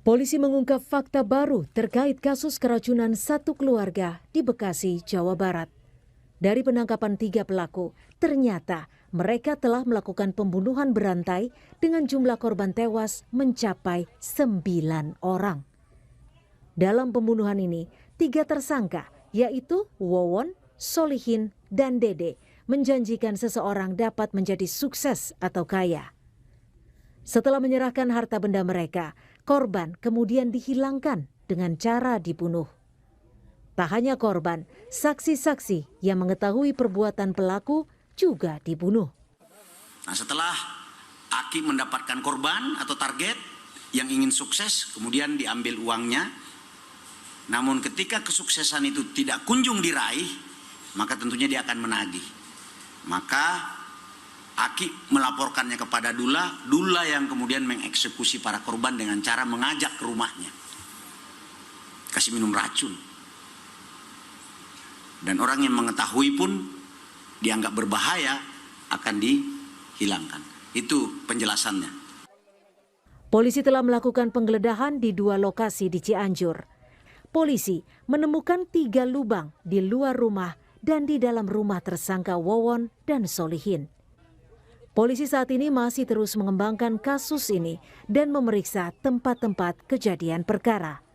Polisi mengungkap fakta baru terkait kasus keracunan satu keluarga di Bekasi, Jawa Barat. Dari penangkapan 3 pelaku, ternyata mereka telah melakukan pembunuhan berantai dengan jumlah korban tewas mencapai 9 orang. Dalam pembunuhan ini, 3 tersangka yaitu Wawon, Solihin, dan Dede menjanjikan seseorang dapat menjadi sukses atau kaya. Setelah menyerahkan harta benda mereka, korban kemudian dihilangkan dengan cara dibunuh. Tak hanya korban, saksi-saksi yang mengetahui perbuatan pelaku juga dibunuh. Nah, setelah Aki mendapatkan korban atau target yang ingin sukses, kemudian diambil uangnya. Namun ketika kesuksesan itu tidak kunjung diraih, maka tentunya dia akan menagih. Maka Aki melaporkannya kepada Dula yang kemudian mengeksekusi para korban dengan cara mengajak ke rumahnya. Kasih minum racun. Dan orang yang mengetahui pun dianggap berbahaya akan dihilangkan. Itu penjelasannya. Polisi telah melakukan penggeledahan di 2 lokasi di Cianjur. Polisi menemukan 3 lubang di luar rumah dan di dalam rumah tersangka Wawon dan Solihin. Polisi saat ini masih terus mengembangkan kasus ini dan memeriksa tempat-tempat kejadian perkara.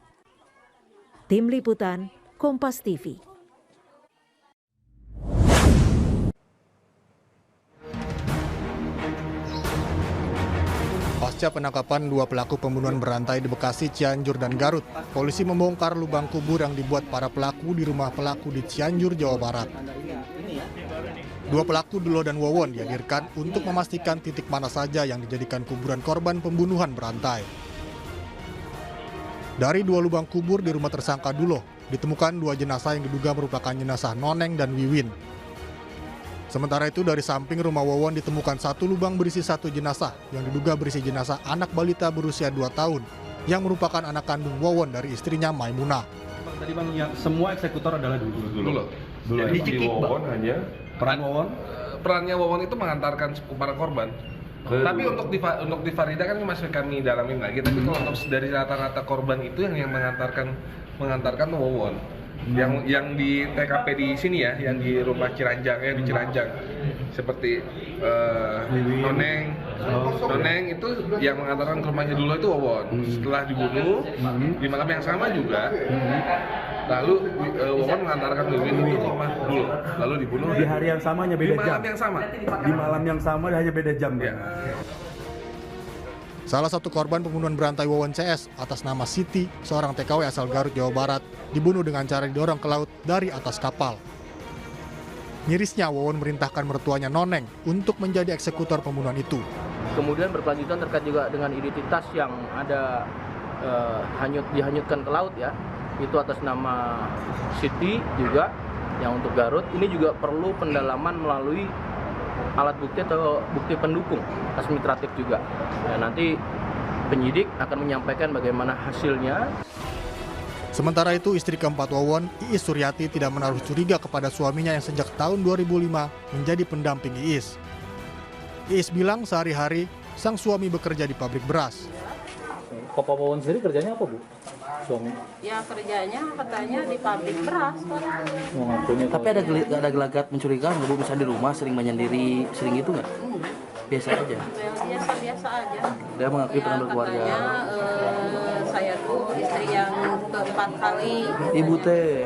Tim Liputan, Kompas TV. Pasca penangkapan 2 pelaku pembunuhan berantai di Bekasi, Cianjur, dan Garut, polisi membongkar lubang kubur yang dibuat para pelaku di rumah pelaku di Cianjur, Jawa Barat. 2 pelaku Dulo dan Wawon dihadirkan untuk memastikan titik mana saja yang dijadikan kuburan korban pembunuhan berantai. Dari 2 lubang kubur di rumah tersangka Dulo, ditemukan 2 jenazah yang diduga merupakan jenazah Noneng dan Wiwin. Sementara itu dari samping rumah Wawon ditemukan 1 lubang berisi 1 jenazah yang diduga berisi jenazah anak balita berusia 2 tahun yang merupakan anak kandung Wawon dari istrinya Maimunah. Tadi Bang, yang semua eksekutor adalah Dulo. Jadi di Wawon hanya perannya Wawon itu mengantarkan para korban. Tapi untuk di Farida kan masih kami dalamin lagi. Tapi kalau untuk dari rata-rata korban itu yang mengantarkan Wawon. Yang di TKP di sini ya, yang di rumah Ciranjang di Ciranjang. Seperti Noneng itu yang mengantarkan ke rumahnya dulu itu Wawon. Setelah dibunuh di malam yang sama juga, lalu Wawon mengantarkan Wiwin itu ke rumah dulu, lalu dibunuh di hari yang sama hanya beda jam. Di malam yang sama. Di malam yang sama hanya beda jam. Ya. Salah satu korban pembunuhan berantai Wawon CS atas nama Siti, seorang TKW asal Garut, Jawa Barat, dibunuh dengan cara didorong ke laut dari atas kapal. Mirisnya, Wawon merintahkan mertuanya Noneng untuk menjadi eksekutor pembunuhan itu. Kemudian berkelanjutan terkait juga dengan identitas yang ada dihanyutkan ke laut ya. Itu atas nama Siti juga yang untuk Garut. Ini juga perlu pendalaman melalui alat bukti atau bukti pendukung administratif juga. Nah, nanti penyidik akan menyampaikan bagaimana hasilnya. Sementara itu, istri keempat Wawon, Iis Suryati, tidak menaruh curiga kepada suaminya yang sejak tahun 2005 menjadi pendamping Iis. Iis bilang sehari-hari sang suami bekerja di pabrik beras. Papa Wawon sendiri kerjanya apa, Bu? Suami? Ya kerjanya katanya di pabrik beras. Tapi ada gelagat mencurigakan nggak, Bu? Bisa di rumah sering menyendiri, sering itu nggak? Biasa aja. Biasa aja. Dia mengakui Ya, pernah berkeluarga. katanya saya tuh istri yang keempat kali. Ibu teh.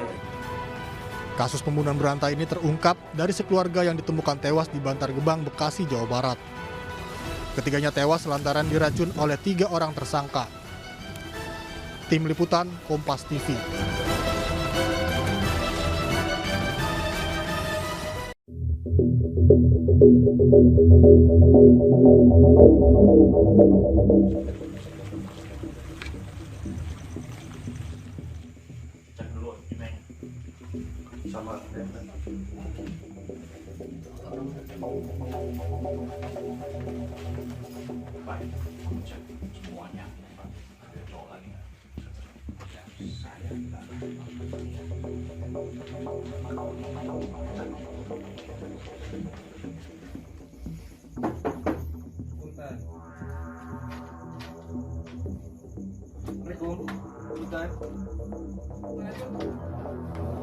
Kasus pembunuhan berantai ini terungkap dari sekeluarga yang ditemukan tewas di Bantar Gebang, Bekasi, Jawa Barat. Ketiganya tewas lantaran diracun oleh 3 orang tersangka. Tim Liputan, Kompas TV.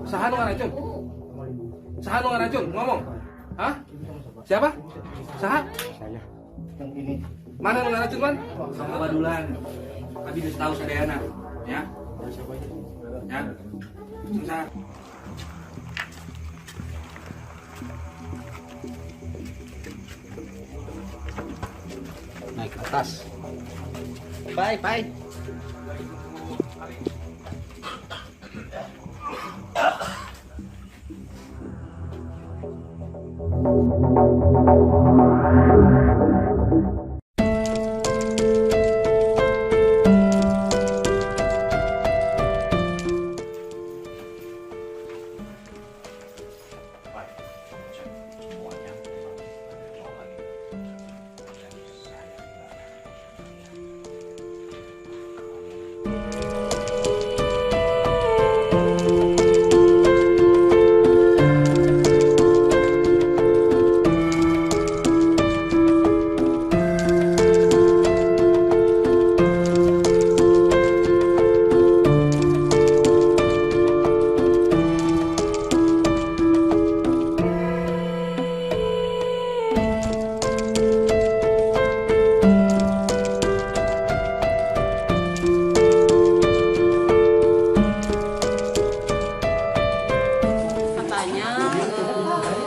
Saha nu ngaracun? Saha nu ngaracun? Ngomong. Hah? Siapa? Saha? Saya. Mana nu ngaracun, Man? Sama Badulan. Abi geus tahu sadayana, ya. Ya. Susah. Naik ke atas. Bye, bye.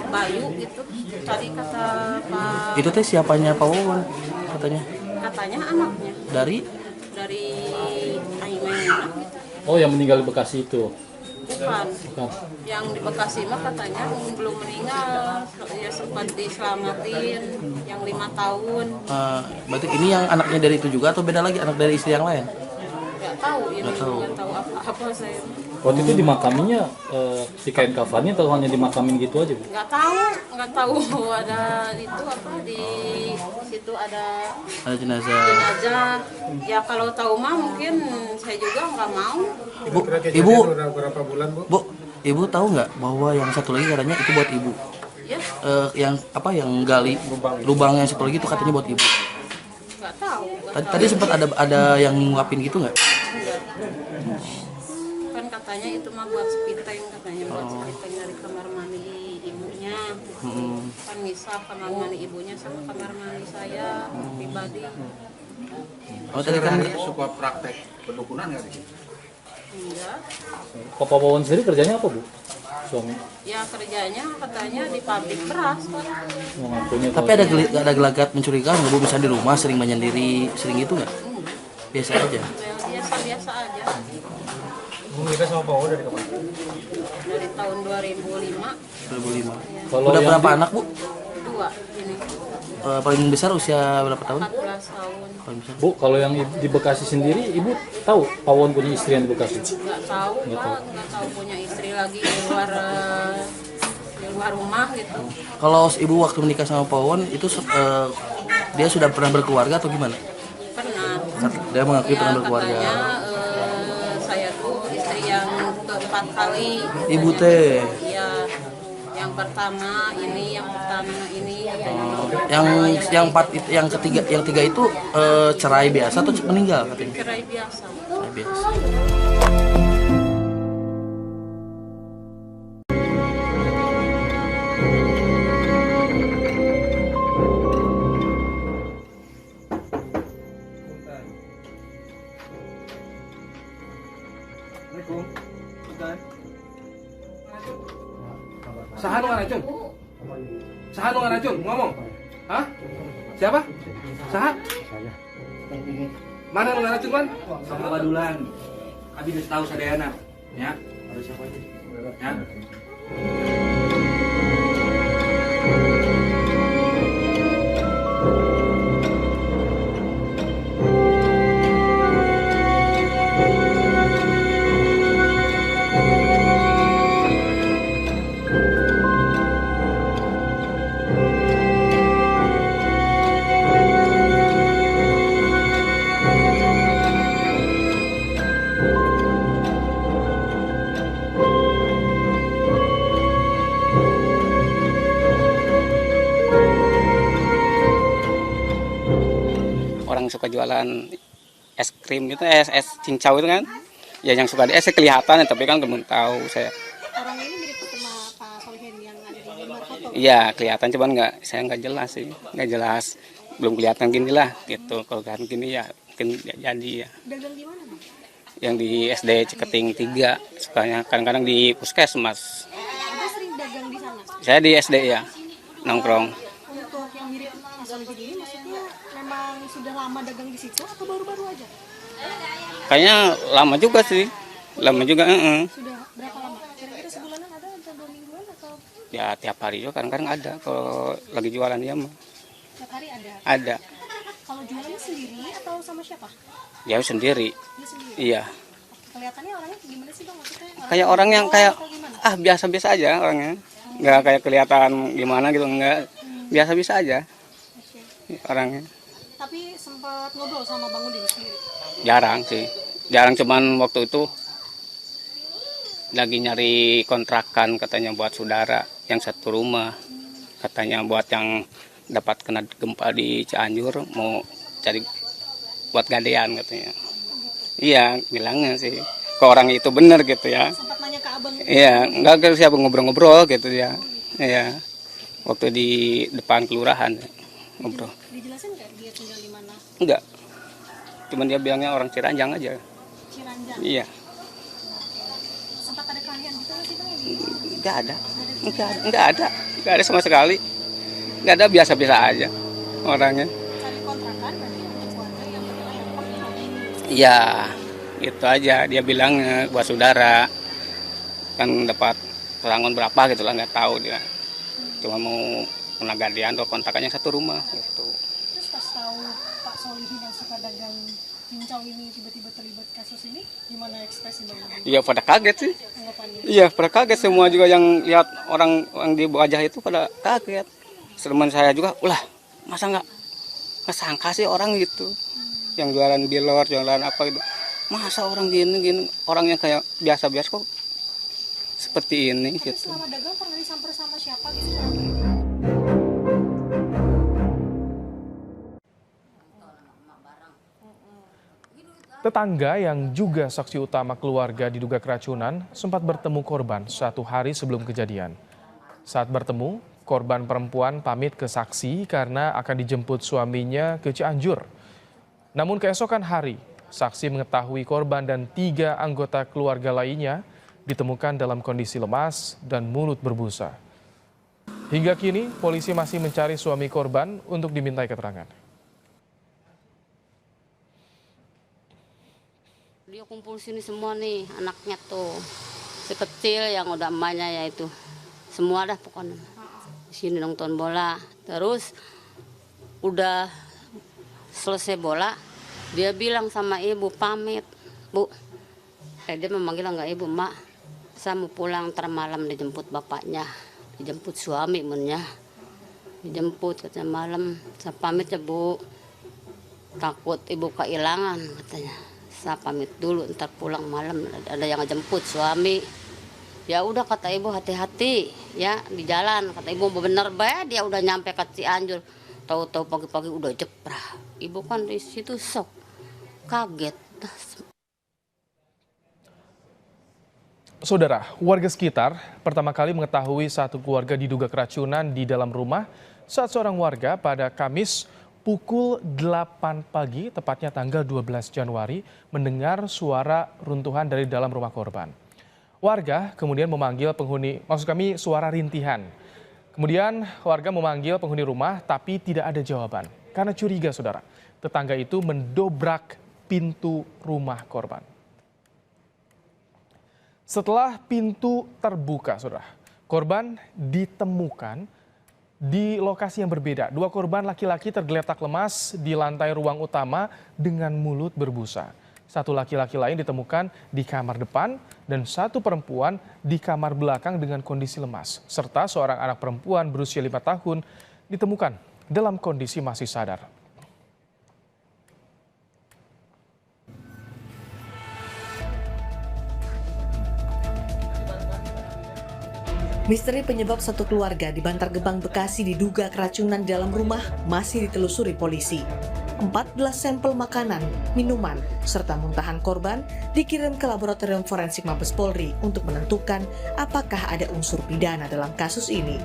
Bayu gitu. Tadi kata Pak. Itu teh siapanya Pak Wawan katanya? Katanya anaknya Dari dari Aimenah gitu. Oh, yang meninggal di Bekasi itu. Bukan. Bukan. Yang di Bekasi mah katanya belum meninggal. Ya sempat diselamatin yang 5 tahun. berarti ini yang anaknya dari itu juga atau beda lagi anak dari istri yang lain? Nggak tahu ini. Nggak tahu. Nggak tahu apa-apa saya. Waktu itu dimakaminya si kain kafannya atau hanya dimakamin gitu aja, Bu? Nggak tahu ada itu apa di situ ada Jenazah. Ya kalau tahu mah mungkin saya juga nggak mau. Ibu, Bu, ibu tahu nggak bahwa yang satu lagi katanya itu buat ibu? Ya Yang apa yang gali lubang yang satu lagi itu katanya buat ibu. nggak tahu. Tadi sempat ada yang ngungkapin gitu nggak? Enggak. Kan katanya itu mah buat sepiteng katanya buat sepiteng dari kamar mandi ibunya. Kan misah kamar mandi ibunya sama kamar mandi saya pribadi. Oh tadi kan suka praktek pendukunan nggak sih? Enggak. Papa Wawan sendiri kerjanya apa, Bu? Suami? Ya kerjanya katanya di pabrik beras kan. Oh, ngakunya tapi ada gelagat mencurigakan nggak Bu, misalnya di rumah sering menyendiri sering gitu nggak? Biasa aja. Biasa aja. Nikah sama Pak Wawan dari kapan? Dari tahun 2005. 2005. Kalau Udah yang berapa anak Bu? 2 ini Paling besar usia berapa tahun? 14 tahun. Paling besar. Bu, kalau yang di Bekasi sendiri, Ibu tahu Pak Wawan punya istri yang di Bekasi? Nggak tahu Pak, nggak tahu punya istri lagi di luar rumah gitu. Kalau ibu waktu menikah sama Pak Wawan itu dia sudah pernah berkeluarga atau gimana? Pernah. Dia mengakui Ya, pernah berkeluarga. katanya saya tuh istri yang keempat kali. Ibu teh. Iya. Yang pertama ini, yang pertama ini. Yang ketiga itu cerai biasa atau meninggal katanya? Cerai biasa. Cerai biasa. Saha nu ngaracun? Saha nu ngaracun? Ngomong. Hah? Siapa? Saha? Saya. Mana nu ngaracun, Man? Sama Badulan. Abi geus tahu sadayana, ya. Ya. Orang suka jualan es krim gitu, es cincau itu kan. Ya yang suka di es kelihatan, tapi kan belum tahu saya. Orang ini mirip sama Pak Solihin yang ada di luar foto. Iya kelihatan, cuman saya nggak jelas sih, nggak jelas, belum kelihatan gini lah gitu. Kalau kelihatan gini ya mungkin jadi ya. Dagang di mana, Bang? Yang di SD Ciketing 3, sukanya kadang-kadang di Puskesmas. Anda sering dagang di sana? Saya di SD ya, nongkrong. Untuk yang mirip Pak Solihin ini maksudnya memang sudah lama dagang di situ atau baru-baru aja? Kayaknya lama juga sih, lama juga. Sudah berapa lama? Kira-kira sebulanan ada atau 2 mingguan atau? Ya tiap hari juga kadang-kadang ada kalau lagi jualan dia mah. Tiap hari ada? Ada. Kalau jualannya sendiri atau sama siapa? Ya sendiri. Dia sendiri? Iya. Kelihatannya orangnya gimana sih, Bang? Maksudnya Kayak orang yang kayak biasa-biasa aja orangnya. Nggak kayak kelihatan gimana gitu, enggak. Biasa-biasa aja orangnya. Tapi sempat ngobrol sama Bang Udin sendiri? Jarang sih. Jarang, cuman waktu itu lagi nyari kontrakan katanya buat saudara yang satu rumah. Katanya buat yang dapat kena gempa di Cianjur mau cari buat gadean katanya. Iya, bilangnya sih. Ke orang itu benar gitu ya. Sempat nanya ke Abang? Iya, enggak siapa ngobrol-ngobrol gitu ya. Iya. Waktu di depan kelurahan ngobrol. Dijelasin nggak dia tinggal di mana? Enggak. Cuman dia bilangnya orang Ciranjang aja. Ciranjang? Iya. Sempat ada kalian gitu nggak sih, Bang? Enggak ada. Enggak ada sama sekali. Enggak ada, biasa-biasa aja orangnya. Cari kontrakan berarti untuk keluarga yang berkeluarga. Iya, itu aja dia bilangnya buat saudara. Kan dapat pesangon berapa gitu lah, nggak tahu dia. Cuma mau kena gadean atau kontrakannya satu rumah gitu. Terus pas tahu Pak Solihin yang suka dagang cincau ini tiba-tiba terlibat kasus ini, gimana ekspresi Bang? Iya pada kaget sih. Anggapannya? Iya pada kaget, semua juga yang lihat orang yang di wajah itu pada kaget. Teman saya juga, ulah masa nggak sangka sih orang gitu, yang jualan bilor, jualan apa gitu. Masa orang gini orang yang kayak biasa-biasa kok seperti ini. Tapi gitu. selama dagang pernah disamper sama siapa gitu? Tetangga yang juga saksi utama keluarga diduga keracunan sempat bertemu korban 1 hari sebelum kejadian. Saat bertemu, korban perempuan pamit ke saksi karena akan dijemput suaminya ke Cianjur. Namun keesokan hari, saksi mengetahui korban dan 3 anggota keluarga lainnya ditemukan dalam kondisi lemas dan mulut berbusa. Hingga kini, polisi masih mencari suami korban untuk dimintai keterangan. Dia kumpul sini semua nih, anaknya tuh. Si kecil yang udah emaknya ya itu. Semua dah pokoknya. Di sini nonton bola. Terus udah selesai bola, dia bilang sama ibu, pamit. Bu, dia memanggil enggak ibu, Mak. Saya mau pulang, ntar malam dijemput bapaknya. Dijemput suami mennya. Dijemput katanya malam. Saya pamit ya Bu. Takut ibu kehilangan katanya. Saya pamit dulu, ntar pulang malam ada yang ngejemput suami. Ya udah kata ibu, hati-hati ya di jalan. Kata ibu bener bae, dia udah nyampe ke Cianjur. Tahu-tahu pagi-pagi udah jeprah. Ibu kan di situ sok, kaget. Saudara, warga sekitar pertama kali mengetahui satu keluarga diduga keracunan di dalam rumah saat seorang warga pada Kamis pukul 8 pagi, tepatnya tanggal 12 Januari, mendengar suara runtuhan dari dalam rumah korban. Warga kemudian memanggil penghuni, suara rintihan. Kemudian warga memanggil penghuni rumah tapi tidak ada jawaban. Karena curiga, saudara, tetangga itu mendobrak pintu rumah korban. Setelah pintu terbuka, saudara, korban ditemukan di lokasi yang berbeda. 2 korban laki-laki tergeletak lemas di lantai ruang utama dengan mulut berbusa. 1 laki-laki lain ditemukan di kamar depan dan 1 perempuan di kamar belakang dengan kondisi lemas. Serta seorang anak perempuan berusia 5 tahun ditemukan dalam kondisi masih sadar. Misteri penyebab satu keluarga di Bantar Gebang, Bekasi diduga keracunan dalam rumah masih ditelusuri polisi. 14 sampel makanan, minuman, serta muntahan korban dikirim ke Laboratorium Forensik Mabes Polri untuk menentukan apakah ada unsur pidana dalam kasus ini.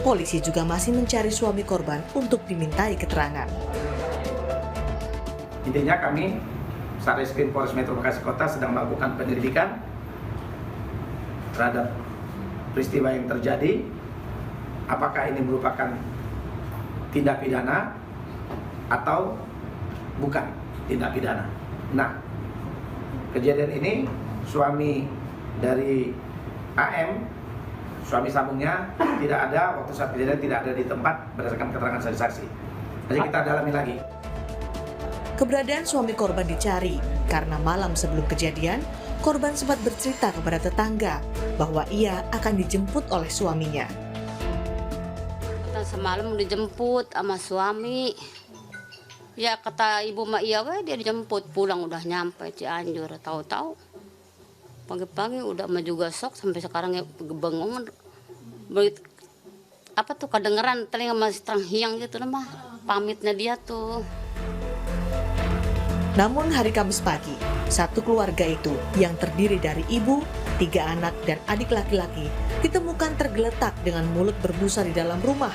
Polisi juga masih mencari suami korban untuk dimintai keterangan. Intinya kami, Satreskrim Polres Metro Bekasi Kota sedang melakukan penyelidikan terhadap peristiwa yang terjadi. Apakah ini merupakan tindak pidana atau bukan tindak pidana. Nah, kejadian ini suami dari AM, suami sambungnya tidak ada, waktu saat kejadian tidak ada di tempat berdasarkan keterangan saksi. Jadi kita dalami lagi. Keberadaan suami korban dicari karena malam sebelum kejadian, korban sempat bercerita kepada tetangga bahwa ia akan dijemput oleh suaminya. Semalam dijemput sama suami. Ya kata ibu mak iya weh dia dijemput, pulang udah nyampe Cianjur, tahu-tahu pagi-pagi udah mah juga sok sampai sekarang ya bengong. Apa tuh kedengeran telinga masih terhiang gitu mah pamitnya dia tuh. Namun hari Kamis pagi, satu keluarga itu yang terdiri dari ibu, 3 anak dan adik laki-laki ditemukan tergeletak dengan mulut berbusa di dalam rumah.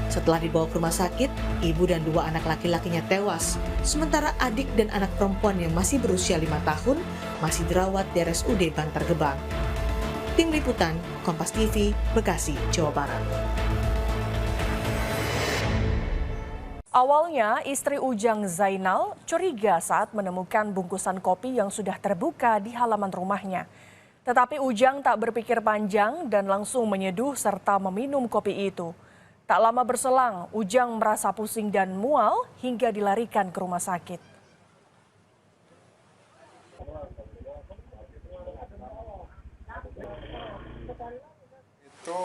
Setelah dibawa ke rumah sakit, ibu dan 2 anak laki-lakinya tewas, sementara adik dan anak perempuan yang masih berusia 5 tahun masih dirawat di RSUD Bantar Gebang. Tim Liputan, Kompas TV, Bekasi, Jawa Barat. Awalnya, istri Ujang Zainal curiga saat menemukan bungkusan kopi yang sudah terbuka di halaman rumahnya. Tetapi Ujang tak berpikir panjang dan langsung menyeduh serta meminum kopi itu. Tak lama berselang, Ujang merasa pusing dan mual hingga dilarikan ke rumah sakit. Itu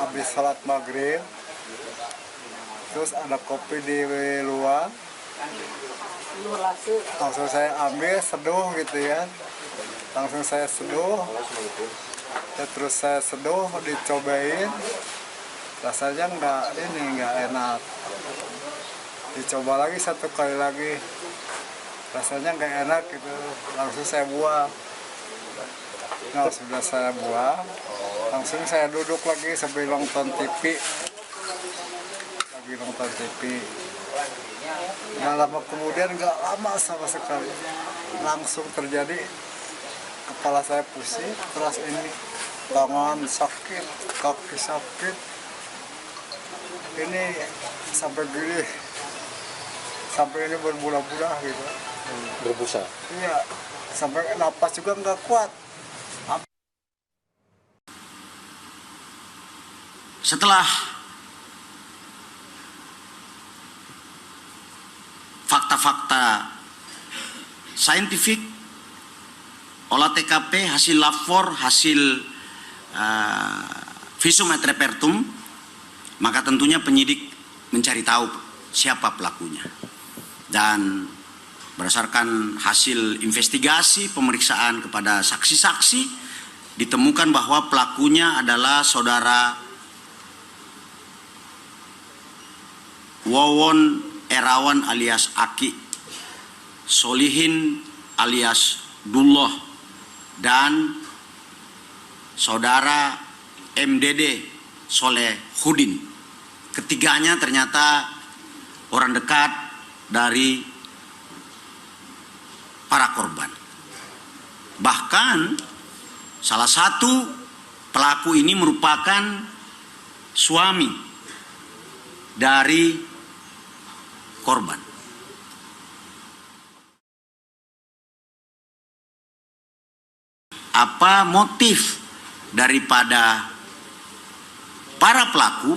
habis salat maghrib, terus ada kopi di luar, langsung saya ambil seduh gitu ya, langsung saya seduh. Ya, terus saya seduh, dicobain, rasanya nggak enak. Dicoba lagi 1 kali lagi, rasanya nggak enak gitu, langsung saya buang. Nah, sudah saya buang, langsung saya duduk lagi sambil nonton TV. Nggak lama kemudian, nggak lama sama sekali, langsung terjadi kepala saya pusing, terus ini tangan sakit, kaki sakit, ini sampai gini, sampai ini berbulan-bulan gitu. Berbusa? Iya, sampai napas juga nggak kuat. Setelah fakta-fakta saintifik, olah TKP, hasil lapor, hasil visum et repertum, maka tentunya penyidik mencari tahu siapa pelakunya. Dan berdasarkan hasil investigasi, pemeriksaan kepada saksi-saksi, ditemukan bahwa pelakunya adalah saudara Wawon Erawan alias Aki, Solihin alias Dullah, dan saudara MDD Solehudin. Ketiganya ternyata orang dekat dari para korban. Bahkan salah satu pelaku ini merupakan suami dari korban. Apa motif daripada para pelaku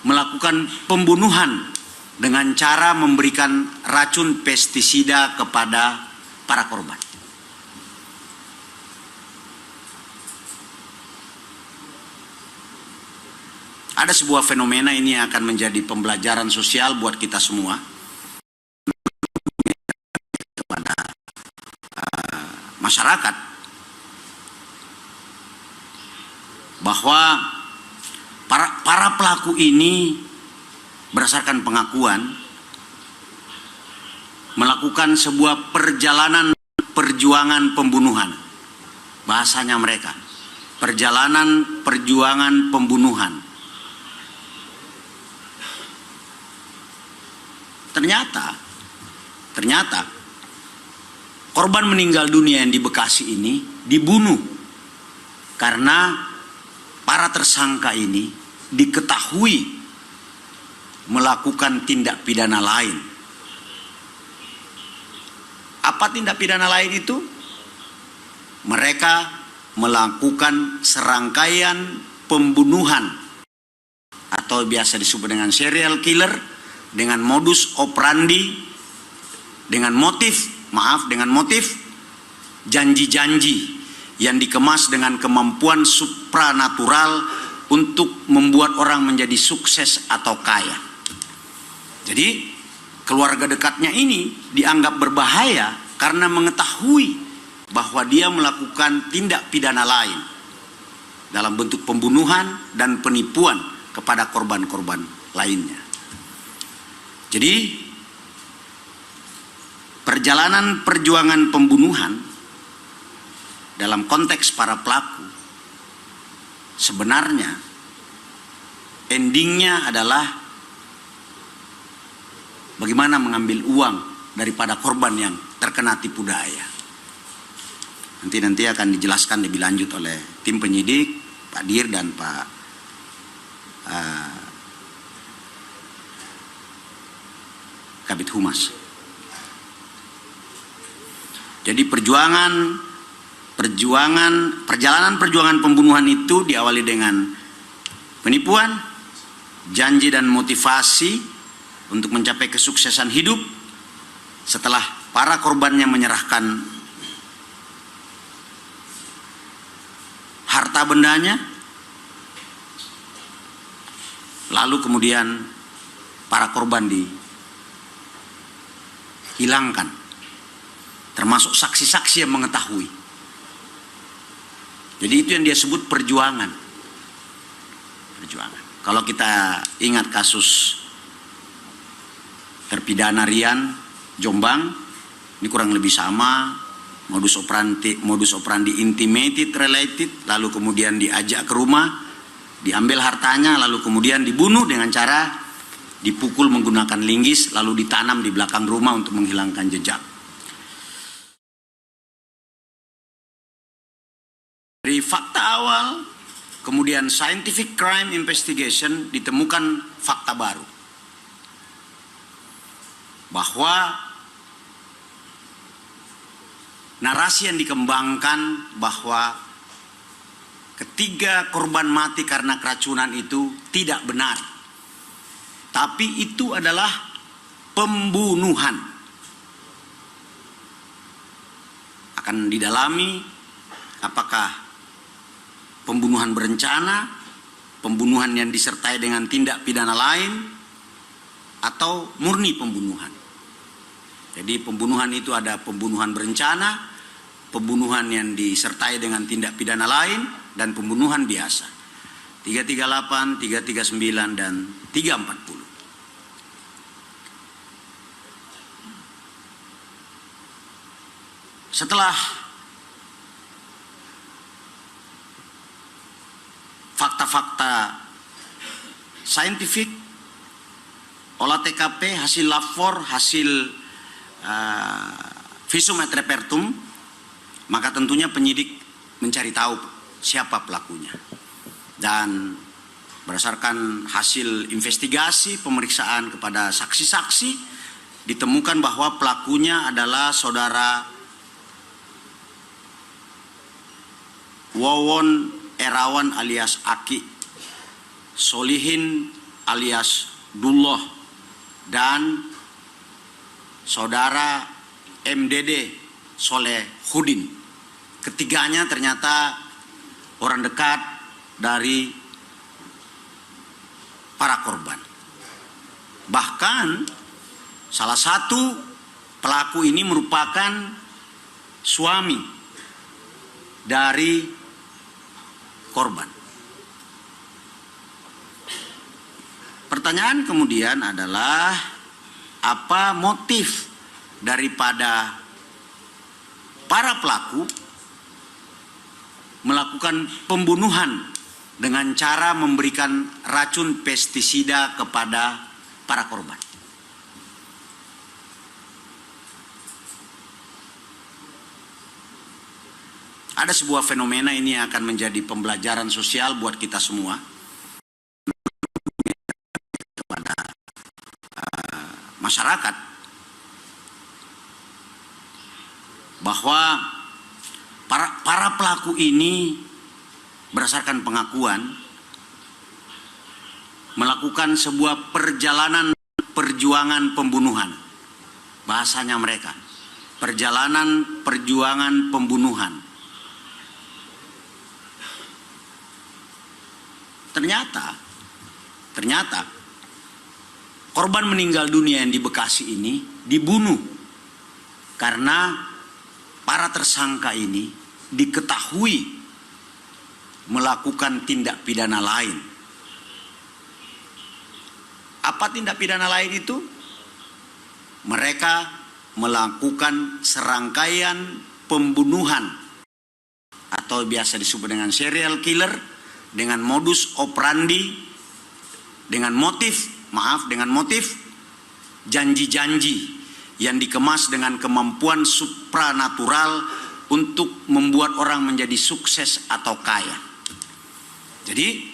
melakukan pembunuhan dengan cara memberikan racun pestisida kepada para korban? Ada sebuah fenomena ini yang akan menjadi pembelajaran sosial buat kita semua kepada masyarakat, bahwa para pelaku ini berdasarkan pengakuan melakukan sebuah perjalanan perjuangan pembunuhan. Bahasanya mereka, perjalanan perjuangan pembunuhan. Ternyata korban meninggal dunia yang di Bekasi ini dibunuh karena para tersangka ini diketahui melakukan tindak pidana lain. Apa tindak pidana lain itu? Mereka melakukan serangkaian pembunuhan atau biasa disebut dengan serial killer dengan modus operandi, dengan motif janji-janji yang dikemas dengan kemampuan supranatural untuk membuat orang menjadi sukses atau kaya. Jadi keluarga dekatnya ini dianggap berbahaya karena mengetahui bahwa dia melakukan tindak pidana lain dalam bentuk pembunuhan dan penipuan kepada korban-korban lainnya. Jadi perjalanan perjuangan pembunuhan dalam konteks para pelaku sebenarnya endingnya adalah bagaimana mengambil uang daripada korban yang terkena tipu daya. Nanti akan dijelaskan lebih lanjut oleh tim penyidik, Pak Dir dan Pak Kabid Humas. Jadi perjalanan perjuangan pembunuhan itu diawali dengan penipuan, janji dan motivasi untuk mencapai kesuksesan hidup. Setelah para korbannya menyerahkan harta bendanya, lalu kemudian para korban dihilangkan, termasuk saksi-saksi yang mengetahui. Jadi itu yang dia sebut perjuangan. Kalau kita ingat kasus terpidana Rian Jombang, ini kurang lebih sama, modus operandi intimated related, lalu kemudian diajak ke rumah, diambil hartanya, lalu kemudian dibunuh dengan cara dipukul menggunakan linggis, lalu ditanam di belakang rumah untuk menghilangkan jejak. Dari fakta awal, kemudian scientific crime investigation, ditemukan fakta baru. Bahwa narasi yang dikembangkan bahwa ketiga korban mati karena keracunan itu tidak benar. Tapi itu adalah pembunuhan. Akan didalami apakah pembunuhan berencana, pembunuhan yang disertai dengan tindak pidana lain, atau murni pembunuhan. Jadi pembunuhan itu ada pembunuhan berencana, pembunuhan yang disertai dengan tindak pidana lain, dan pembunuhan biasa. 338, 339, dan 340. Setelah fakta-fakta saintifik, olah TKP, hasil lapor, hasil visum et repertum, maka tentunya penyidik mencari tahu siapa pelakunya. Dan berdasarkan hasil investigasi, pemeriksaan kepada saksi-saksi, ditemukan bahwa pelakunya adalah saudara Wawon Erawan alias Aki, Solihin alias Dullah, dan saudara MDD Solehudin. Ketiganya ternyata orang dekat dari para korban. Bahkan salah satu pelaku ini merupakan suami dari korban. pertanyaan kemudian adalah apa motif daripada para pelaku melakukan pembunuhan dengan cara memberikan racun pestisida kepada para korban. Ada sebuah fenomena ini yang akan menjadi pembelajaran sosial buat kita semua kepada masyarakat, bahwa para pelaku ini berdasarkan pengakuan melakukan sebuah perjalanan perjuangan pembunuhan. Bahasanya mereka, perjalanan perjuangan pembunuhan. Ternyata korban meninggal dunia yang di Bekasi ini dibunuh karena para tersangka ini diketahui melakukan tindak pidana lain. Apa tindak pidana lain itu? Mereka melakukan serangkaian pembunuhan atau biasa disebut dengan serial killer dengan modus operandi, dengan motif janji-janji yang dikemas dengan kemampuan supranatural untuk membuat orang menjadi sukses atau kaya. Jadi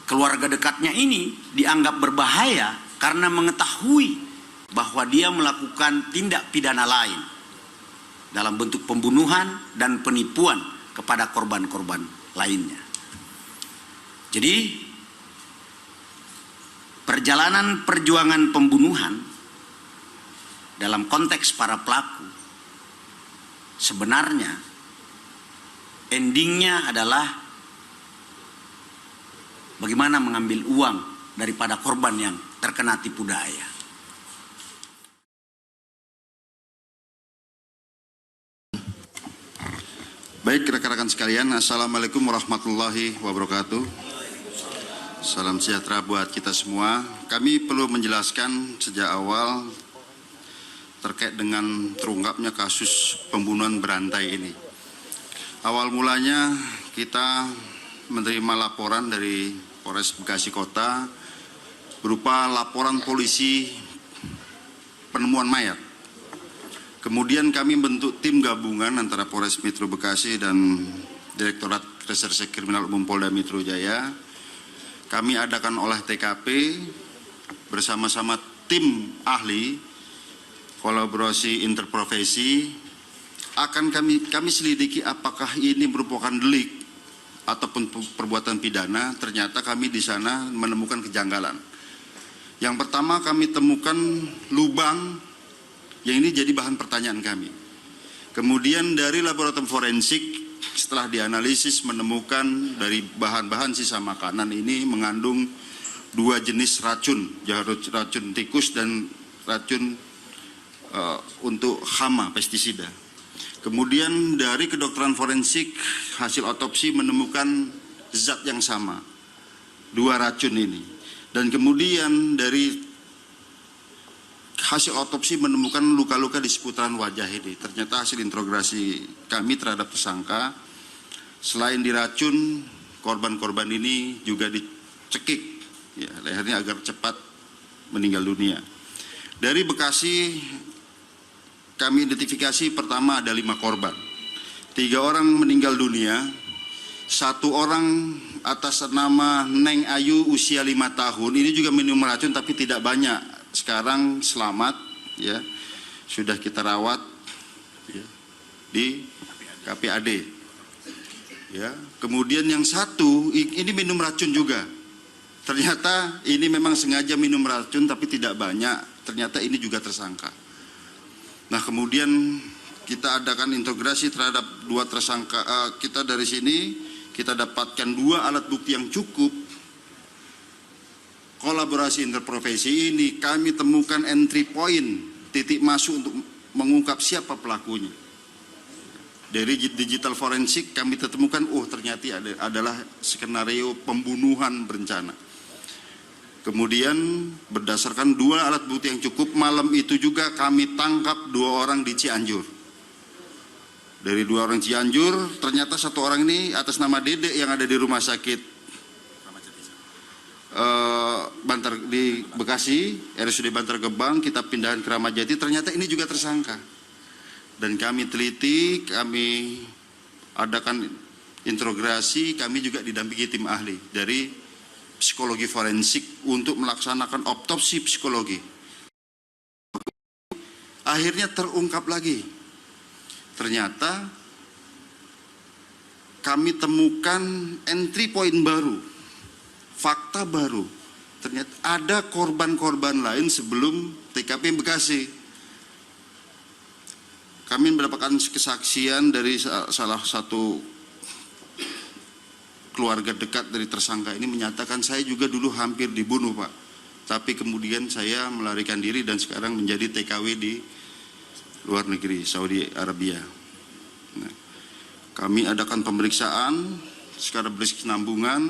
keluarga dekatnya ini dianggap berbahaya karena mengetahui bahwa dia melakukan tindak pidana lain dalam bentuk pembunuhan dan penipuan kepada korban-korban lainnya. Jadi perjalanan perjuangan pembunuhan dalam konteks para pelaku sebenarnya endingnya adalah bagaimana mengambil uang daripada korban yang terkena tipu daya. Baik rekan-rekan sekalian, Assalamualaikum warahmatullahi wabarakatuh. Salam sejahtera buat kita semua. Kami perlu menjelaskan sejak awal terkait dengan terungkapnya kasus pembunuhan berantai ini. Awal mulanya kita menerima laporan dari Polres Bekasi Kota berupa laporan polisi penemuan mayat. Kemudian kami bentuk tim gabungan antara Polres Metro Bekasi dan Direktorat Reserse Kriminal Umum Polda Metro Jaya. Kami adakan olah TKP bersama-sama tim ahli, kolaborasi interprofesi. Akan kami selidiki apakah ini merupakan delik ataupun perbuatan pidana. Ternyata kami di sana menemukan kejanggalan. Yang pertama kami temukan lubang yang ini jadi bahan pertanyaan kami. Kemudian dari laboratorium forensik setelah dianalisis menemukan dari bahan-bahan sisa makanan ini mengandung 2 jenis racun, racun tikus dan racun untuk hama pestisida. Kemudian dari kedokteran forensik hasil otopsi menemukan zat yang sama, 2 racun ini. Dan kemudian dari hasil otopsi menemukan luka-luka di seputaran wajah ini. Ternyata hasil interogasi kami terhadap tersangka, selain diracun, korban-korban ini juga dicekik ya, lehernya agar cepat meninggal dunia. Dari Bekasi kami identifikasi pertama ada 5 korban. 3 orang meninggal dunia, 1 orang atas nama Neng Ayu usia 5 tahun. Ini juga minum racun tapi tidak banyak. Sekarang selamat ya, sudah kita rawat ya, di KPAD ya. Kemudian yang 1 ini minum racun juga. Ternyata ini memang sengaja minum racun tapi tidak banyak. Ternyata ini juga tersangka. Nah kemudian kita adakan integrasi terhadap 2 tersangka. Kita dari sini kita dapatkan 2 alat bukti yang cukup. Kolaborasi interprofesi ini kami temukan entry point, titik masuk untuk mengungkap siapa pelakunya. Dari digital forensik kami temukan, oh ternyata adalah skenario pembunuhan berencana. Kemudian berdasarkan 2 alat bukti yang cukup, malam itu juga kami tangkap 2 orang di Cianjur. Dari 2 orang Cianjur, ternyata 1 orang ini atas nama Dede yang ada di rumah sakit Bantar di Bekasi, RSUD Bantar Gebang, kita pindahan ke Ramat Jati, ternyata ini juga tersangka. Dan kami teliti, kami adakan interogasi, kami juga didampingi tim ahli dari psikologi forensik untuk melaksanakan otopsi psikologi. Akhirnya terungkap lagi. Ternyata kami temukan entry point baru, fakta baru. Ternyata ada korban-korban lain sebelum TKP Bekasi. Kami mendapatkan kesaksian dari salah satu keluarga dekat dari tersangka ini menyatakan, saya juga dulu hampir dibunuh, Pak. Tapi kemudian saya melarikan diri dan sekarang menjadi TKW di luar negeri, Saudi Arabia. Nah, kami adakan pemeriksaan secara berkesinambungan.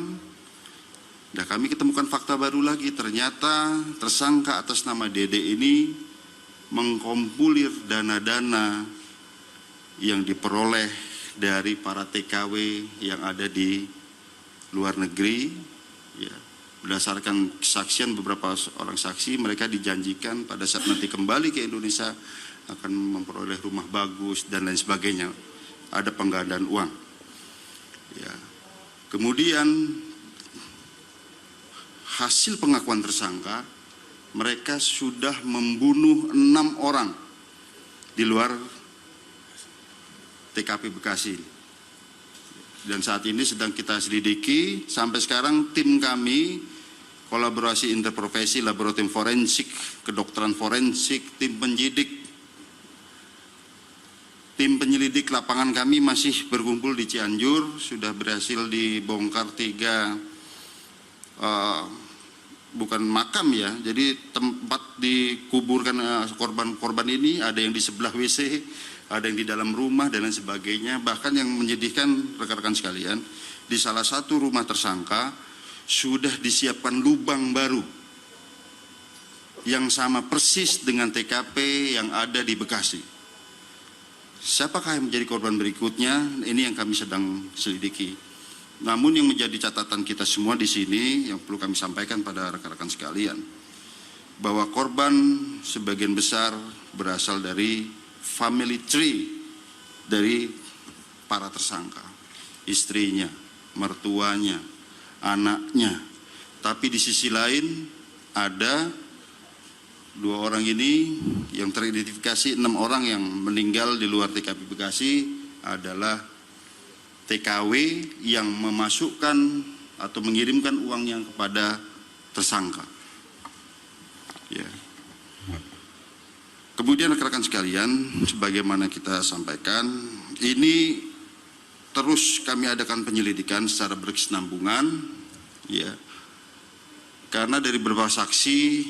Dan kami ketemukan fakta baru lagi, ternyata tersangka atas nama Dede ini mengkompulir dana-dana yang diperoleh dari para TKW yang ada di luar negeri, ya, berdasarkan kesaksian beberapa orang saksi, mereka dijanjikan pada saat nanti kembali ke Indonesia akan memperoleh rumah bagus dan lain sebagainya. Ada penggandaan uang. Ya. Kemudian hasil pengakuan tersangka, mereka sudah membunuh 6 orang di luar TKP Bekasi. Dan saat ini sedang kita selidiki. Sampai sekarang tim kami, kolaborasi interprofesi, laboratorium forensik, kedokteran forensik, tim penyelidik lapangan kami masih berkumpul di Cianjur. Sudah berhasil dibongkar 3 bukan makam ya, jadi tempat dikuburkan korban-korban ini, ada yang di sebelah WC, ada yang di dalam rumah dan lain sebagainya. Bahkan yang menyedihkan rekan-rekan sekalian, di salah satu rumah tersangka sudah disiapkan lubang baru yang sama persis dengan TKP yang ada di Bekasi. Siapakah yang menjadi korban berikutnya? Ini yang kami sedang selidiki. Namun yang menjadi catatan kita semua di sini yang perlu kami sampaikan pada rekan-rekan sekalian, bahwa korban sebagian besar berasal dari family tree dari para tersangka, istrinya, mertuanya, anaknya. Tapi di sisi lain ada 2 orang ini yang teridentifikasi, 6 orang yang meninggal di luar TKP Bekasi adalah TKW yang memasukkan atau mengirimkan uangnya kepada tersangka. Ya. Kemudian rekan-rekan sekalian, sebagaimana kita sampaikan, ini terus kami adakan penyelidikan secara berkesinambungan, ya. Karena dari beberapa saksi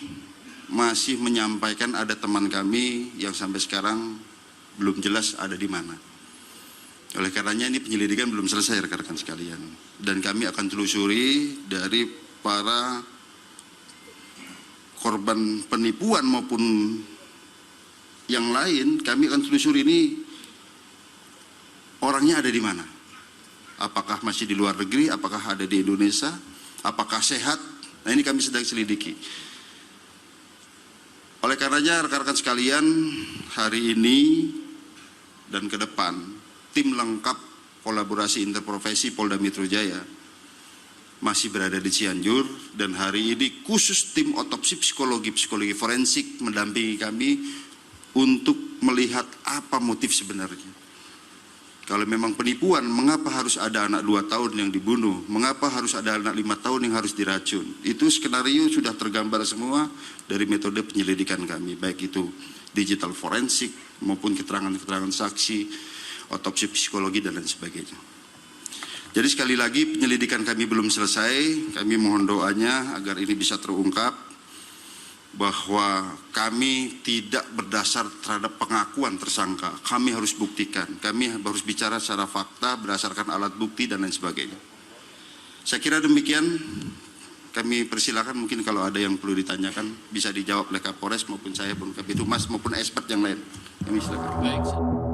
masih menyampaikan ada teman kami yang sampai sekarang belum jelas ada di mana. Oleh karenanya ini penyelidikan belum selesai rekan-rekan sekalian. Dan kami akan telusuri dari para korban penipuan maupun yang lain, kami akan telusuri ini orangnya ada di mana. Apakah masih di luar negeri, apakah ada di Indonesia, apakah sehat. Nah ini kami sedang selidiki. Oleh karenanya rekan-rekan sekalian, hari ini dan ke depan, tim lengkap kolaborasi interprofesi Polda Metro Jaya masih berada di Cianjur, dan hari ini khusus tim otopsi psikologi forensik mendampingi kami untuk melihat apa motif sebenarnya. Kalau memang penipuan, mengapa harus ada anak 2 tahun yang dibunuh? Mengapa harus ada anak 5 tahun yang harus diracun? Itu skenario sudah tergambar semua dari metode penyelidikan kami, baik itu digital forensik maupun keterangan-keterangan saksi, otopsi psikologi dan lain sebagainya. Jadi sekali lagi penyelidikan kami belum selesai, kami mohon doanya agar ini bisa terungkap, bahwa kami tidak berdasar terhadap pengakuan tersangka, kami harus buktikan, kami harus bicara secara fakta berdasarkan alat bukti dan lain sebagainya. Saya kira demikian kami persilakan mungkin kalau ada yang perlu ditanyakan bisa dijawab oleh Kapolres maupun saya, maupun Kabid Humas maupun expert yang lain. Kami silakan. Baik.